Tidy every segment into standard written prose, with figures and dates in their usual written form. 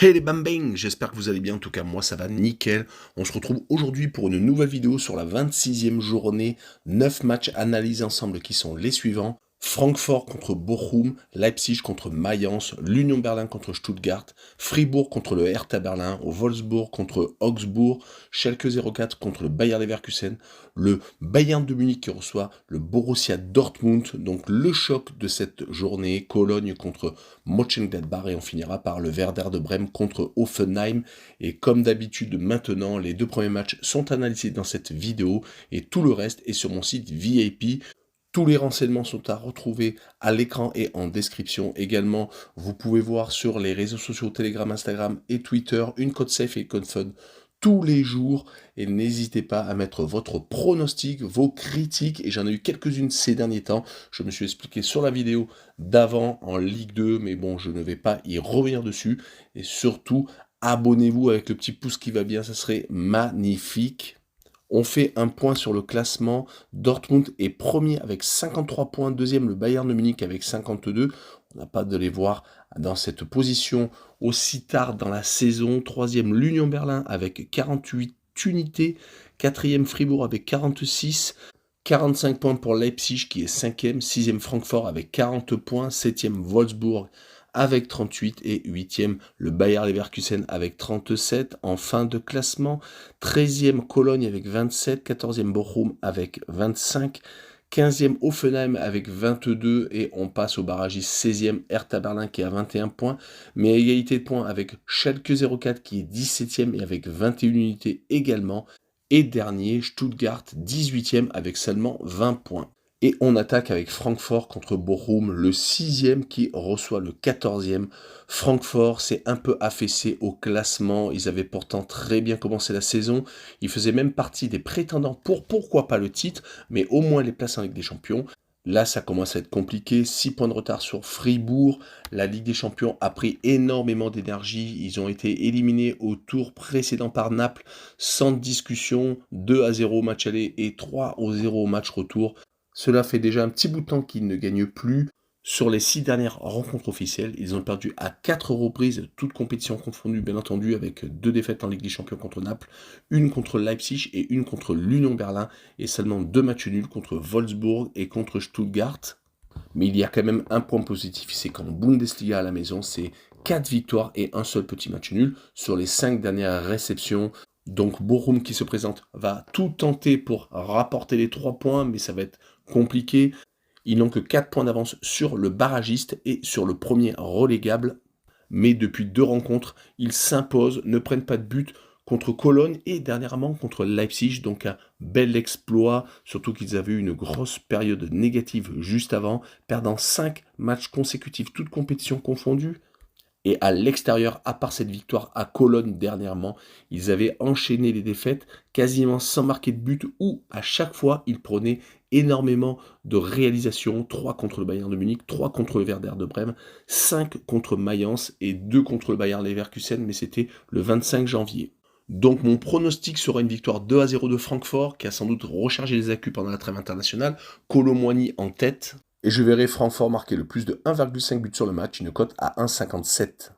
Hey les bambins, j'espère que vous allez bien, en tout cas moi ça va nickel. On se retrouve aujourd'hui pour une nouvelle vidéo sur la 26e journée, 9 matchs analysés ensemble qui sont les suivants. Francfort contre Bochum, Leipzig contre Mayence, l'Union Berlin contre Stuttgart, Fribourg contre le Hertha Berlin, Wolfsburg contre Augsbourg, Schalke 04 contre le Bayer Leverkusen, le Bayern de Munich qui reçoit le Borussia Dortmund, donc le choc de cette journée, Cologne contre Mönchengladbach et on finira par le Werder de Brême contre Hoffenheim. Et comme d'habitude maintenant, les deux premiers matchs sont analysés dans cette vidéo et tout le reste est sur mon site VIP. Tous les renseignements sont à retrouver à l'écran et en description. Également, vous pouvez voir sur les réseaux sociaux Telegram, Instagram et Twitter une code safe et code fun tous les jours. Et n'hésitez pas à mettre votre pronostic, vos critiques. Et j'en ai eu quelques-unes ces derniers temps. Je me suis expliqué sur la vidéo d'avant en Ligue 2. Mais bon, je ne vais pas y revenir dessus. Et surtout, abonnez-vous avec le petit pouce qui va bien. Ça serait magnifique. On fait un point sur le classement. Dortmund est premier avec 53 points. Deuxième, le Bayern de Munich avec 52. On n'a pas de les voir dans cette position aussi tard dans la saison. Troisième, l'Union Berlin avec 48 unités. Quatrième, Fribourg avec 46. 45 points pour Leipzig qui est cinquième. Sixième, Francfort avec 40 points. Septième, Wolfsburg avec 38 et 8e le Bayer Leverkusen avec 37 en fin de classement, 13e Cologne avec 27, 14e Bochum avec 25, 15e Hoffenheim avec 22 et on passe au barragiste 16e Hertha Berlin qui a 21 points, mais à égalité de points avec Schalke 04 qui est 17e et avec 21 unités également, et dernier Stuttgart 18e avec seulement 20 points. Et on attaque avec Francfort contre Bochum, le 6e qui reçoit le 14e. Francfort s'est un peu affaissé au classement. Ils avaient pourtant très bien commencé la saison. Ils faisaient même partie des prétendants pour pourquoi pas le titre, mais au moins les places en Ligue des Champions. Là, ça commence à être compliqué. 6 points de retard sur Fribourg. La Ligue des Champions a pris énormément d'énergie. Ils ont été éliminés au tour précédent par Naples sans discussion. 2-0 au match aller et 3-0 au match retour. Cela fait déjà un petit bout de temps qu'ils ne gagnent plus. Sur les 6 dernières rencontres officielles, ils ont perdu à 4 reprises, toutes compétitions confondues bien entendu, avec 2 défaites en Ligue des Champions contre Naples, une contre Leipzig et une contre l'Union Berlin, et seulement 2 matchs nuls contre Wolfsburg et contre Stuttgart. Mais il y a quand même un point positif, c'est qu'en Bundesliga à la maison, c'est 4 victoires et un seul petit match nul sur les 5 dernières réceptions. Donc Bochum qui se présente va tout tenter pour rapporter les 3 points, mais ça va être compliqué. Ils n'ont que 4 points d'avance sur le barragiste et sur le premier relégable. Mais depuis 2 rencontres, ils s'imposent, ne prennent pas de but contre Cologne et dernièrement contre Leipzig. Donc un bel exploit, surtout qu'ils avaient eu une grosse période négative juste avant, perdant 5 matchs consécutifs, toutes compétitions confondues. Et à l'extérieur, à part cette victoire à Cologne dernièrement, ils avaient enchaîné les défaites quasiment sans marquer de but où à chaque fois ils prenaient énormément de réalisations. 3 contre le Bayern de Munich, 3 contre le Werder de Brême, 5 contre Mayence et 2 contre le Bayer Leverkusen, mais c'était le 25 janvier. Donc mon pronostic sera une victoire 2-0 de Francfort, qui a sans doute rechargé les accus pendant la trêve internationale, Kolo Muani en tête, et je verrai Francfort marquer le plus de 1,5 buts sur le match, une cote à 1,57.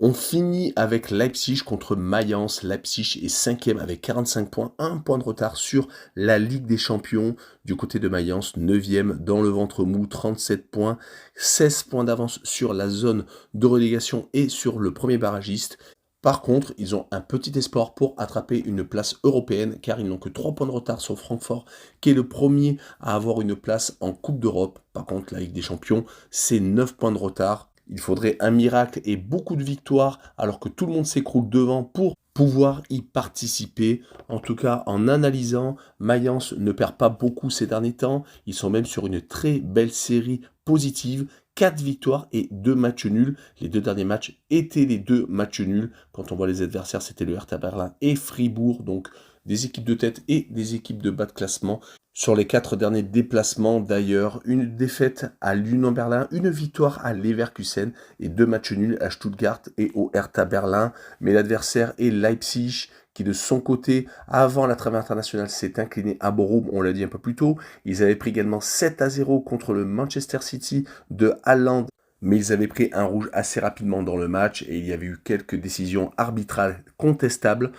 On finit avec Leipzig contre Mayence. Leipzig est 5e avec 45 points, 1 point de retard sur la Ligue des Champions. Du côté de Mayence, 9e dans le ventre mou, 37 points, 16 points d'avance sur la zone de relégation et sur le premier barragiste. Par contre, ils ont un petit espoir pour attraper une place européenne car ils n'ont que 3 points de retard sur Francfort qui est le premier à avoir une place en Coupe d'Europe. Par contre, la Ligue des Champions, c'est 9 points de retard. Il faudrait un miracle et beaucoup de victoires alors que tout le monde s'écroule devant pour pouvoir y participer. En tout cas, en analysant, Mayence ne perd pas beaucoup ces derniers temps. Ils sont même sur une très belle série positive. 4 victoires et 2 matchs nuls. Les 2 derniers matchs étaient les 2 matchs nuls. Quand on voit les adversaires, c'était le Hertha Berlin et Fribourg. Donc des équipes de tête et des équipes de bas de classement. Sur les 4 derniers déplacements d'ailleurs, une défaite à l'Union Berlin, une victoire à Leverkusen et 2 matchs nuls à Stuttgart et au Hertha Berlin. Mais l'adversaire est Leipzig qui de son côté, avant la trêve internationale, s'est incliné à Bochum, on l'a dit un peu plus tôt. Ils avaient pris également 7-0 contre le Manchester City de Haaland, mais ils avaient pris un rouge assez rapidement dans le match et il y avait eu quelques décisions arbitrales contestables.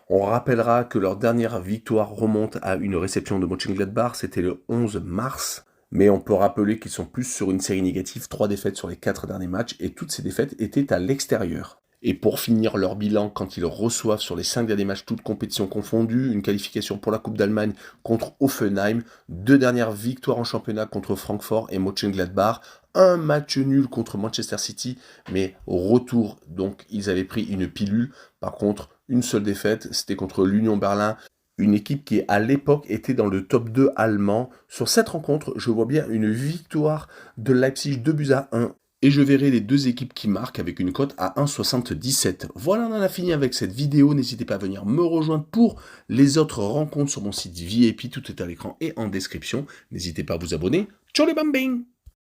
On rappellera que leur dernière victoire remonte à une réception de Mönchengladbach, c'était le 11 mars. Mais on peut rappeler qu'ils sont plus sur une série négative, 3 défaites sur les 4 derniers matchs, et toutes ces défaites étaient à l'extérieur. Et pour finir leur bilan, quand ils reçoivent sur les 5 derniers matchs, toutes compétitions confondues, une qualification pour la Coupe d'Allemagne contre Hoffenheim, 2 dernières victoires en championnat contre Francfort et Mönchengladbach, un match nul contre Manchester City, mais au retour, donc ils avaient pris une pilule. Par contre, une seule défaite, c'était contre l'Union Berlin, une équipe qui à l'époque était dans le top 2 allemand. Sur cette rencontre, je vois bien une victoire de Leipzig 2-1. Et je verrai les deux équipes qui marquent avec une cote à 1,77. Voilà, on en a fini avec cette vidéo. N'hésitez pas à venir me rejoindre pour les autres rencontres sur mon site VIP. Tout est à l'écran et en description. N'hésitez pas à vous abonner. Ciao les bambins!